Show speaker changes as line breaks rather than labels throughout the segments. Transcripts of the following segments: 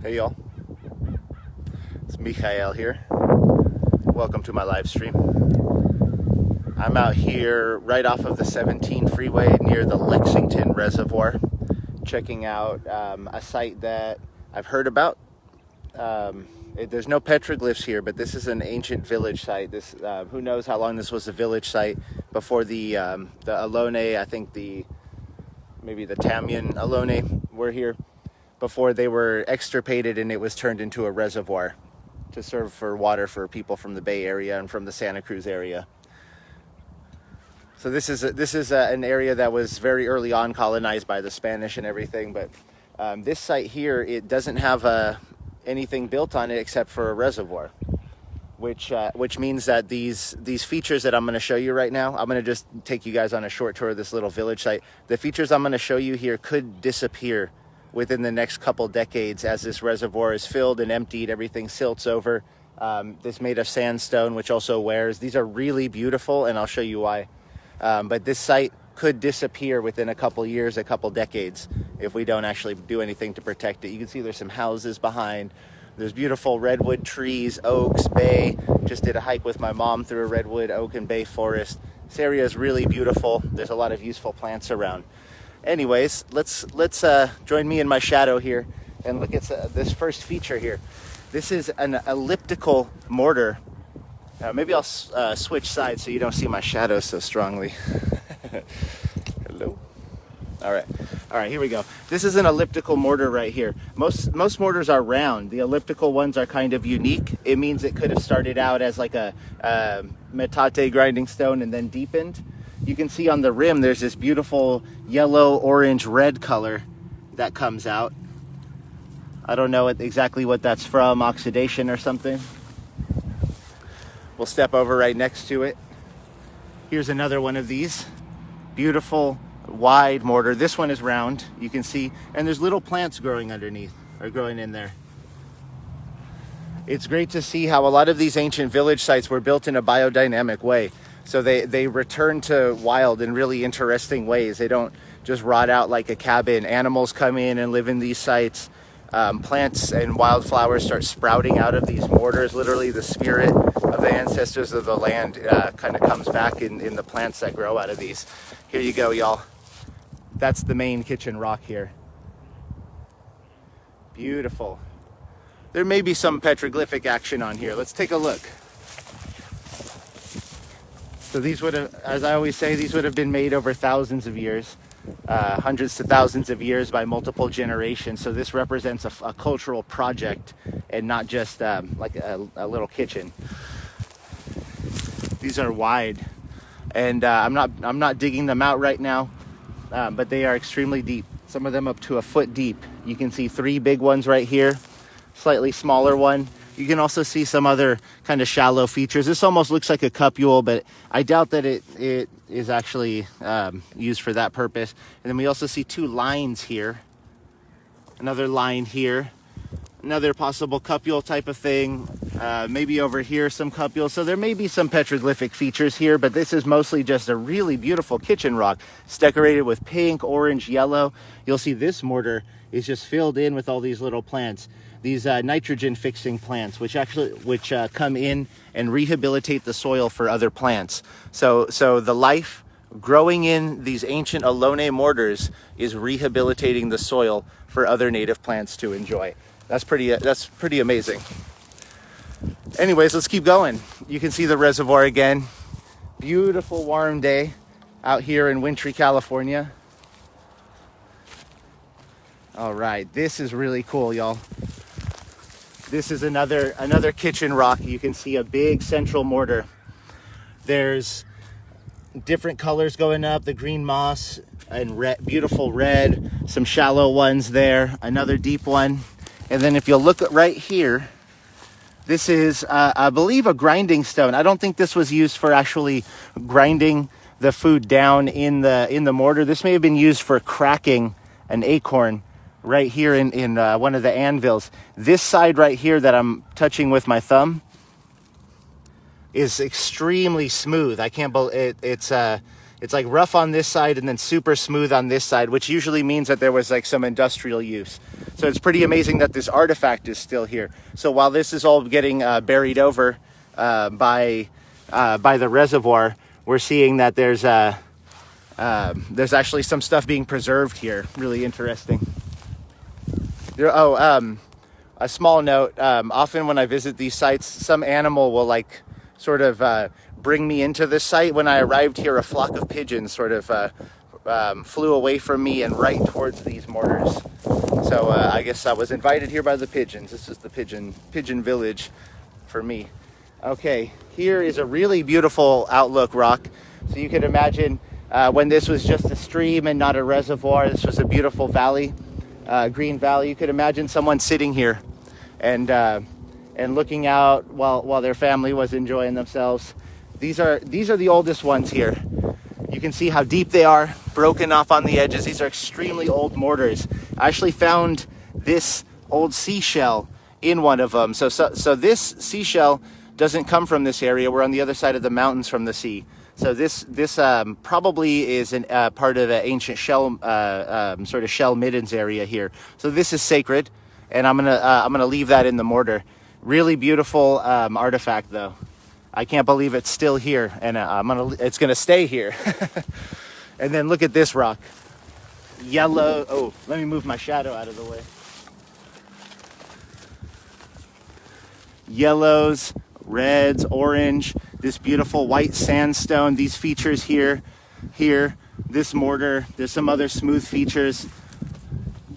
Hey y'all, it's Mikhail here. Welcome to my live stream. I'm out here right off of the 17 freeway near the Lexington Reservoir, checking out a site that I've heard about. There's no petroglyphs here, but this is an ancient village site. Who knows how long this was a village site before the Ohlone, I think maybe the Tamian Ohlone were here, before they were extirpated and it was turned into a reservoir to serve for water for people from the Bay Area and from the Santa Cruz area. So this is an area that was very early on colonized by the Spanish and everything, but this site here, it doesn't have anything built on it except for a reservoir, which means that these features that I'm going to show you right now, I'm going to just take you guys on a short tour of this little village site. The features I'm going to show you here could disappear within the next couple decades as this reservoir is filled and emptied. Everything silts over. This made of sandstone, which also wears. These are really beautiful, and I'll show you why. But this site could disappear within a couple years, a couple decades, if we don't actually do anything to protect it. You can see there's some houses behind. There's beautiful redwood trees, oaks, bay. Just did a hike with my mom through a redwood, oak, and bay forest. This area is really beautiful. There's a lot of useful plants around. Anyways, let's join me in my shadow here and look at this first feature here. This is an elliptical mortar. Maybe I'll switch sides so you don't see my shadow so strongly. Hello. All right, here we go. This is an elliptical mortar right here. Most mortars are round. The elliptical ones are kind of unique. It means it could have started out as like a metate grinding stone and then deepened. You can see on the rim there's this beautiful yellow, orange, red color that comes out. I don't know exactly what that's from, oxidation or something. We'll step over right next to it. Here's another one of these. Beautiful, wide mortar. This one is round, you can see, and there's little plants growing underneath, or growing in there. It's great to see how a lot of these ancient village sites were built in a biodynamic way. So they return to wild in really interesting ways. They don't just rot out like a cabin. Animals come in and live in these sites. Plants and wildflowers start sprouting out of these mortars. Literally the spirit of the ancestors of the land kind of comes back in the plants that grow out of these. Here you go, y'all. That's the main kitchen rock here. Beautiful. There may be some petroglyphic action on here. Let's take a look. So these would have, as I always say, these would have been made over thousands of years, hundreds to thousands of years by multiple generations. So this represents a cultural project and not just like a little kitchen. These are wide, and I'm not digging them out right now, but they are extremely deep. Some of them up to a foot deep. You can see 3 big ones right here, slightly smaller one. You can also see some other kind of shallow features. This almost looks like a cupule, but I doubt that it is actually used for that purpose. And then we also see 2 lines here. Another line here. Another possible cupule type of thing. Maybe over here some cupules. So there may be some petroglyphic features here, but this is mostly just a really beautiful kitchen rock. It's decorated with pink, orange, yellow. You'll see this mortar is just filled in with all these little plants. These nitrogen fixing plants, which come in and rehabilitate the soil for other plants. So the life growing in these ancient Ohlone mortars is rehabilitating the soil for other native plants to enjoy. That's pretty amazing. Anyways, let's keep going. You can see the reservoir again. Beautiful warm day out here in wintry California. All right, this is really cool, y'all. This is another kitchen rock. You can see a big central mortar. There's different colors going up, the green moss and red, beautiful red, some shallow ones there, another deep one. And then if you'll look right here, this is, I believe, a grinding stone. I don't think this was used for actually grinding the food down in the mortar. This may have been used for cracking an acorn right here in one of the anvils. This side right here that I'm touching with my thumb is extremely smooth. I can't believe it's It's like rough on this side and then super smooth on this side, which usually means that there was like some industrial use. So it's pretty amazing that this artifact is still here. So while this is all getting buried over by the reservoir, we're seeing that there's actually some stuff being preserved here. Really interesting. A small note, often when I visit these sites, some animal will like sort of bring me into this site. When I arrived here, a flock of pigeons sort of flew away from me and right towards these mortars. So I guess I was invited here by the pigeons. This is the pigeon village for me. Okay, here is a really beautiful outlook rock. So you can imagine when this was just a stream and not a reservoir, this was a beautiful valley, green valley. You could imagine someone sitting here and looking out while their family was enjoying themselves. These are the oldest ones here. You can see how deep they are, broken off on the edges. These are extremely old mortars. I actually found this old seashell in one of them. So this seashell doesn't come from this area. We're on the other side of the mountains from the sea. So this probably is part of an ancient shell, sort of shell middens area here. So this is sacred, and I'm gonna leave that in the mortar. Really beautiful artifact, though. I can't believe it's still here, and it's gonna stay here. And then look at this rock, yellow. Oh, let me move my shadow out of the way. Yellows, reds, orange, this beautiful white sandstone, these features here, this mortar, there's some other smooth features.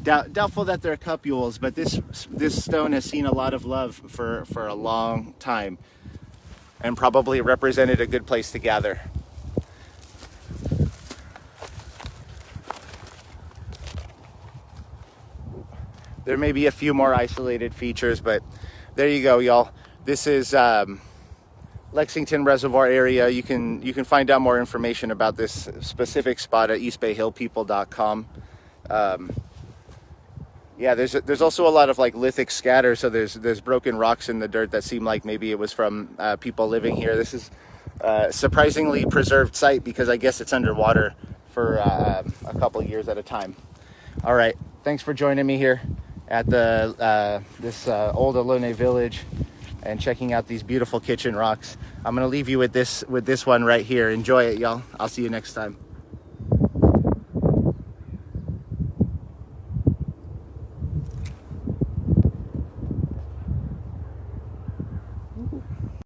Doubtful that they're cupules, but this stone has seen a lot of love for a long time and probably represented a good place to gather. There may be a few more isolated features, but there you go, y'all. This is Lexington Reservoir area. You can find out more information about this specific spot at eastbayhillpeople.com. Yeah, there's also a lot of like lithic scatter, so there's broken rocks in the dirt that seem like maybe it was from people living here. This is a surprisingly preserved site because I guess it's underwater for a couple years at a time. All right, thanks for joining me here at this old Ohlone village and checking out these beautiful kitchen rocks. I'm gonna leave you with this one right here. Enjoy it, y'all. I'll see you next time.